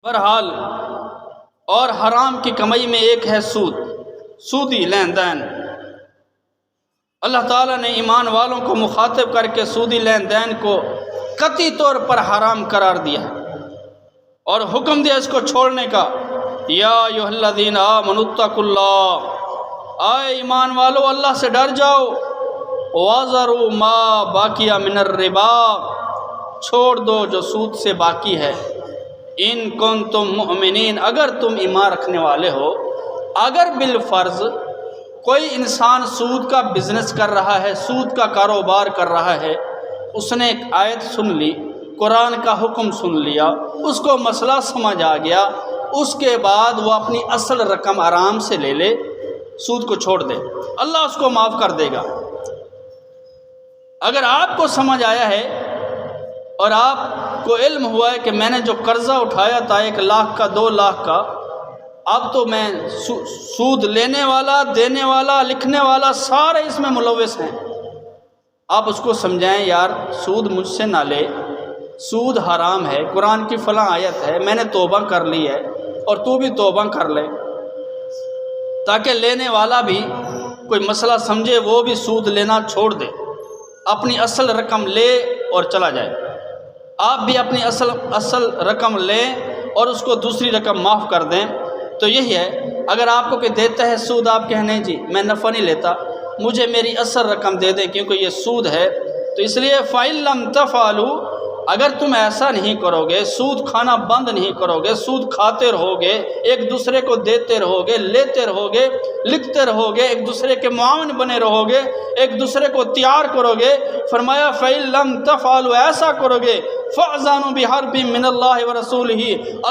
بہرحال اور حرام کی کمائی میں ایک ہے سود، سودی لین دین۔ اللہ تعالیٰ نے ایمان والوں کو مخاطب کر کے سودی لین دین کو قطعی طور پر حرام قرار دیا ہے اور حکم دیا اس کو چھوڑنے کا۔ یا ایھا الذین آمنوا اتقوا اللہ، آئے ایمان والو اللہ سے ڈر جاؤ۔ وَذَرُوا مَا بَقِیَ مِنَ الرِّبَا، چھوڑ دو جو سود سے باقی ہے۔ ان کنتم مؤمنین، اگر تم ایمان رکھنے والے ہو۔ اگر بالفرض کوئی انسان سود کا بزنس کر رہا ہے، سود کا کاروبار کر رہا ہے، اس نے ایک آیت سن لی، قرآن کا حکم سن لیا، اس کو مسئلہ سمجھ آ گیا، اس کے بعد وہ اپنی اصل رقم آرام سے لے لے، سود کو چھوڑ دے، اللہ اس کو معاف کر دے گا۔ اگر آپ کو سمجھ آیا ہے اور آپ کو علم ہوا ہے کہ میں نے جو قرضہ اٹھایا تھا 1 لاکھ کا 2 لاکھ کا، اب تو میں سود لینے والا، دینے والا، لکھنے والا سارے اس میں ملوث ہیں، آپ اس کو سمجھائیں یار سود مجھ سے نہ لے، سود حرام ہے، قرآن کی فلاں آیت ہے، میں نے توبہ کر لی ہے اور تو بھی توبہ کر لے، تاکہ لینے والا بھی کوئی مسئلہ سمجھے، وہ بھی سود لینا چھوڑ دے، اپنی اصل رقم لے اور چلا جائے۔ آپ بھی اپنی اصل رقم لیں اور اس کو دوسری رقم معاف کر دیں۔ تو یہی ہے، اگر آپ کو کوئی دیتا ہے سود، آپ کہیں نہیں جی میں نفع نہیں لیتا، مجھے میری اصل رقم دے دیں کیونکہ یہ سود ہے۔ تو اس لیے فَإِن لَّمْ تَفْعَلُوا، اگر تم ایسا نہیں کرو گے، سود کھانا بند نہیں کرو گے، سود کھاتے رہو گے، ایک دوسرے کو دیتے رہو گے، لیتے رہو گے، لکھتے رہو گے، ایک دوسرے کے معاون بنے رہو گے، ایک دوسرے کو تیار کرو گے، فرمایا فَإِن لَّمْ تَفْعَلُوا، ایسا کرو گے فَأْذَنُوا بِحَرْبٍ مِّنَ اللَّهِ وَرَسُولِهِ،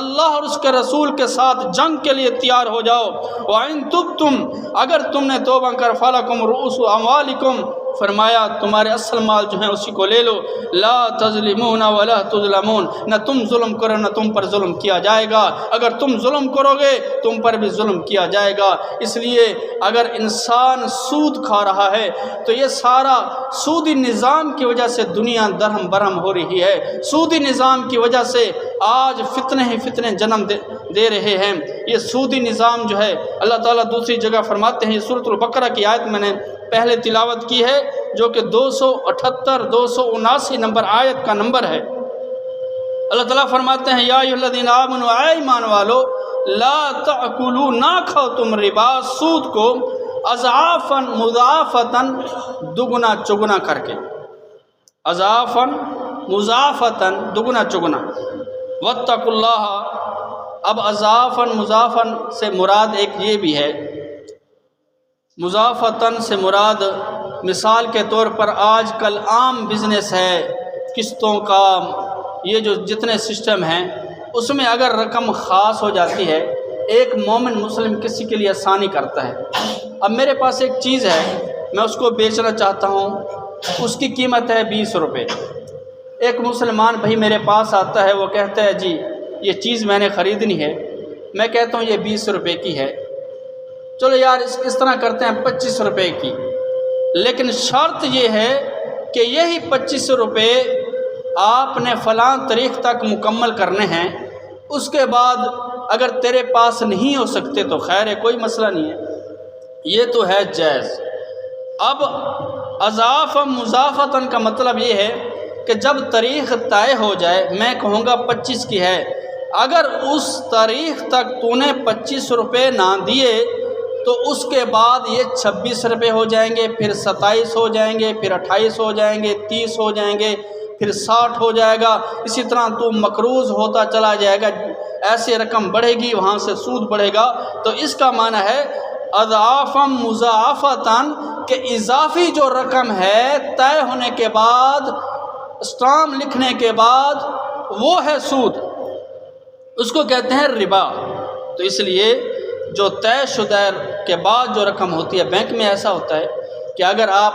اللہ اور اس کے رسول کے ساتھ جنگ کے لیے تیار ہو جاؤ۔ وَإِن تُبْتُمْ، اگر تم نے توبہ کر فَلَكُمْ رُءُوسُ أَمْوَالِكُمْ، فرمایا تمہارے اصل مال جو ہیں اسی کو لے لو، لا تظلمون ولا تظلمون، نہ تم ظلم کرو نہ تم پر ظلم کیا جائے گا، اگر تم ظلم کرو گے تم پر بھی ظلم کیا جائے گا۔ اس لیے اگر انسان سود کھا رہا ہے تو یہ سارا سودی نظام کی وجہ سے دنیا درہم برہم ہو رہی ہے، سودی نظام کی وجہ سے آج فتنے ہی فتنے جنم دے رہے ہیں۔ یہ سودی نظام جو ہے، اللہ تعالیٰ دوسری جگہ فرماتے ہیں، سورۃ البقرہ کی آیت میں نے پہلے تلاوت کی ہے جو کہ 278 279 نمبر آیت کا نمبر ہے۔ اللہ تعالیٰ فرماتے ہیں یا ایھا الذین آمنوا، اے ایمان والو، لا تأکلوا، نہ کھاؤ تم ربا، سود کو، اضعافا مضاعفتا، دگنا چگنا کر کے، اضعافا مضاعفتا، دگنا چگنا، واتقوا اللہ۔ اب اضعافا مضاعفا سے مراد ایک یہ بھی ہے، مضاعفتاً سے مراد مثال کے طور پر آج کل عام بزنس ہے قسطوں کا، یہ جو جتنے سسٹم ہیں اس میں اگر رقم خاص ہو جاتی ہے، ایک مومن مسلم کسی کے لیے آسانی کرتا ہے۔ اب میرے پاس ایک چیز ہے، میں اس کو بیچنا چاہتا ہوں، اس کی قیمت ہے 20 روپے۔ ایک مسلمان بھائی میرے پاس آتا ہے، وہ کہتا ہے جی یہ چیز میں نے خریدنی ہے، میں کہتا ہوں یہ 20 روپے کی ہے، چلو یار اس طرح کرتے ہیں 25 روپے کی، لیکن شرط یہ ہے کہ یہی 25 روپے آپ نے فلاں تاریخ تک مکمل کرنے ہیں، اس کے بعد اگر تیرے پاس نہیں ہو سکتے تو خیر ہے، کوئی مسئلہ نہیں ہے، یہ تو ہے جائز۔ اب اضعافا مضاعفتاً کا مطلب یہ ہے کہ جب تاریخ طے ہو جائے، میں کہوں گا 25 کی ہے، اگر اس تاریخ تک تو نے 25 روپے نہ دیے تو اس کے بعد یہ 26 روپے ہو جائیں گے، پھر 27 ہو جائیں گے، پھر 28 ہو جائیں گے، 30 ہو جائیں گے، پھر 60 ہو جائے گا، اسی طرح تو مقروض ہوتا چلا جائے گا، ایسے رقم بڑھے گی، وہاں سے سود بڑھے گا۔ تو اس کا معنی ہے اضعافا مضاعفتاً، کہ اضافی جو رقم ہے طے ہونے کے بعد، اسٹامپ لکھنے کے بعد، وہ ہے سود، اس کو کہتے ہیں ربا۔ تو اس لیے جو طے شدہ کے بعد جو رقم ہوتی ہے، بینک میں ایسا ہوتا ہے کہ اگر آپ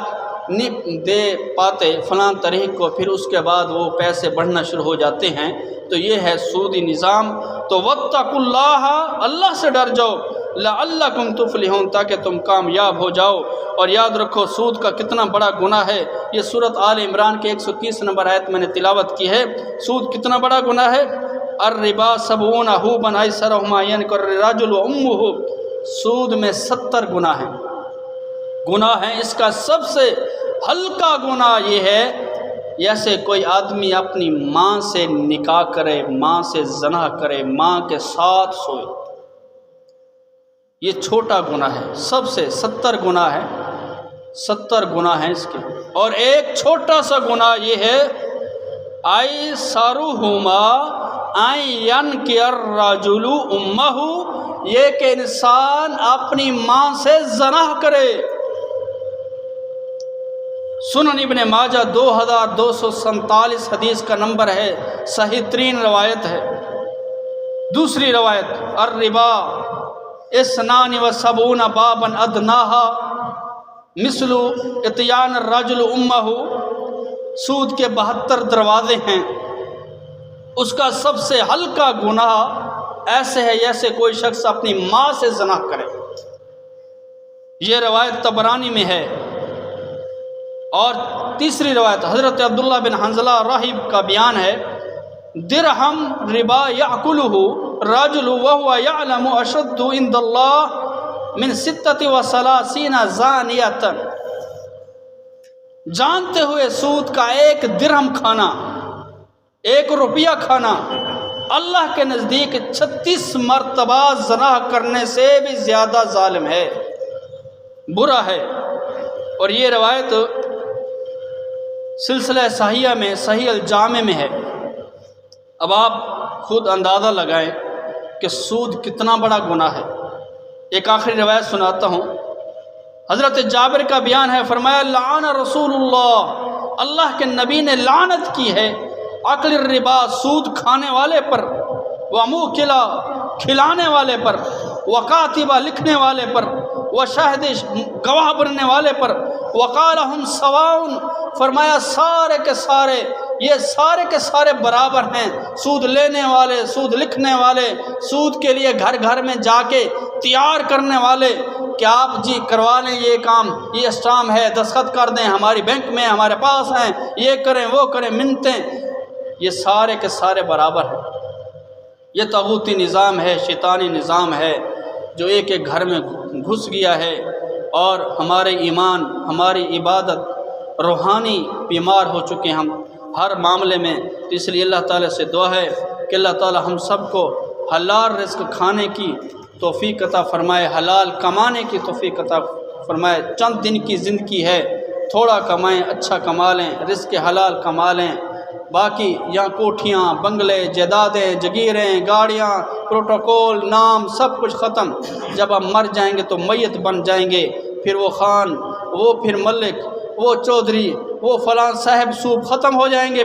نہیں دے پاتے فلاں تاریخ کو، پھر اس کے بعد وہ پیسے بڑھنا شروع ہو جاتے ہیں، تو یہ ہے سودی نظام۔ تو واتقوا اللہ، اللہ سے ڈر جاؤ، لعلکم تفلحون، تاکہ تم کامیاب ہو جاؤ۔ اور یاد رکھو سود کا کتنا بڑا گناہ ہے، یہ سورۃ آل عمران کے 130 نمبر آیت میں نے تلاوت کی ہے۔ سود کتنا بڑا گناہ ہے، الربا سبعون حوبا ایسرہما ینکر الرجل و امہ، سود میں 70 گناہ ہیں۔ اس کا سب سے ہلکا گناہ یہ ہے جیسے کوئی آدمی اپنی ماں سے نکاح کرے، ماں سے زنا کرے، ماں کے ساتھ سوئے، یہ چھوٹا گناہ ہے۔ سب سے 70 گناہ ہے، 70 گناہ ہیں اس کے، اور ایک چھوٹا سا گناہ یہ ہے ایسرہما ان ینکح الرجل امہ، یہ کہ انسان اپنی ماں سے زنا کرے۔ سنن ابن ماجہ 2247 حدیث کا نمبر ہے، صحیح ترین روایت ہے۔ دوسری روایت الربا 72 بابا ادناہا مثل اتیان الرجل امہ، سود کے 72 دروازے ہیں، اس کا سب سے ہلکا گناہ ایسے ہے جیسے کوئی شخص اپنی ماں سے زنا کرے۔ یہ روایت طبرانی میں ہے۔ اور تیسری روایت حضرت عبداللہ بن حنظلہ راہب کا بیان ہے، درہم ربا یأکلہ الرجل وہو یعلم اشد عند اللہ من 36 زانیۃ، جانتے ہوئے سود کا 1 درہم کھانا، 1 روپیہ کھانا اللہ کے نزدیک 36 مرتبہ زنا کرنے سے بھی زیادہ ظالم ہے، برا ہے۔ اور یہ روایت سلسلہ صحیحہ میں صحیح الجامع میں ہے۔ اب آپ خود اندازہ لگائیں کہ سود کتنا بڑا گناہ ہے۔ ایک آخری روایت سناتا ہوں، حضرت جابر کا بیان ہے، فرمایا لعن رسول اللہ کے نبی نے لعنت کی ہے اکل الربا، سود کھانے والے پر، وموکلا کھلانے والے پر، وکاتبہ لکھنے والے پر، وشاہد گواہ بننے والے پر، وقال ہم سواؤن، فرمایا سارے کے سارے، یہ سارے کے سارے برابر ہیں، سود لینے والے، سود لکھنے والے، سود کے لیے گھر گھر میں جا کے تیار کرنے والے کہ آپ جی کروا لیں یہ کام، یہ اسٹام ہے، دستخط کر دیں، ہماری بینک میں ہمارے پاس ہیں، یہ کریں وہ کریں، منتیں، یہ سارے کے سارے برابر ہیں۔ یہ طاغوتی نظام ہے، شیطانی نظام ہے جو ایک ایک گھر میں گھس گیا ہے، اور ہمارے ایمان، ہماری عبادت، روحانی بیمار ہو چکے ہم ہر معاملے میں۔ تو اس لیے اللہ تعالیٰ سے دعا ہے کہ اللہ تعالیٰ ہم سب کو حلال رزق کھانے کی توفیق عطا فرمائے، حلال کمانے کی توفیق عطا فرمائے۔ چند دن کی زندگی ہے، تھوڑا کمائیں، اچھا کما لیں، رزق حلال کما لیں، باقی یہاں کوٹھیاں، بنگلے، جائیدادیں، جگیریں، گاڑیاں، پروٹوکول، نام، سب کچھ ختم۔ جب آپ مر جائیں گے تو میت بن جائیں گے، پھر وہ خان، وہ پھر ملک، وہ چودھری، وہ فلاں صاحب سوب ختم ہو جائیں گے،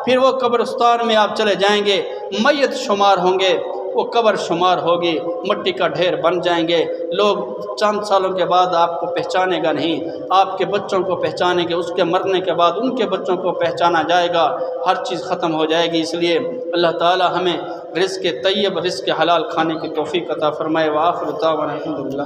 پھر وہ قبرستان میں آپ چلے جائیں گے، میت شمار ہوں گے، وہ قبر شمار ہوگی، مٹی کا ڈھیر بن جائیں گے، لوگ چند سالوں کے بعد آپ کو پہچانے گا نہیں، آپ کے بچوں کو پہچانیں گے، اس کے مرنے کے بعد ان کے بچوں کو پہچانا جائے گا، ہر چیز ختم ہو جائے گی۔ اس لیے اللہ تعالی ہمیں رزق طیب، رزق حلال کھانے کی توفیق عطا فرمائے۔ وآخر دعوانا الحمدللہ۔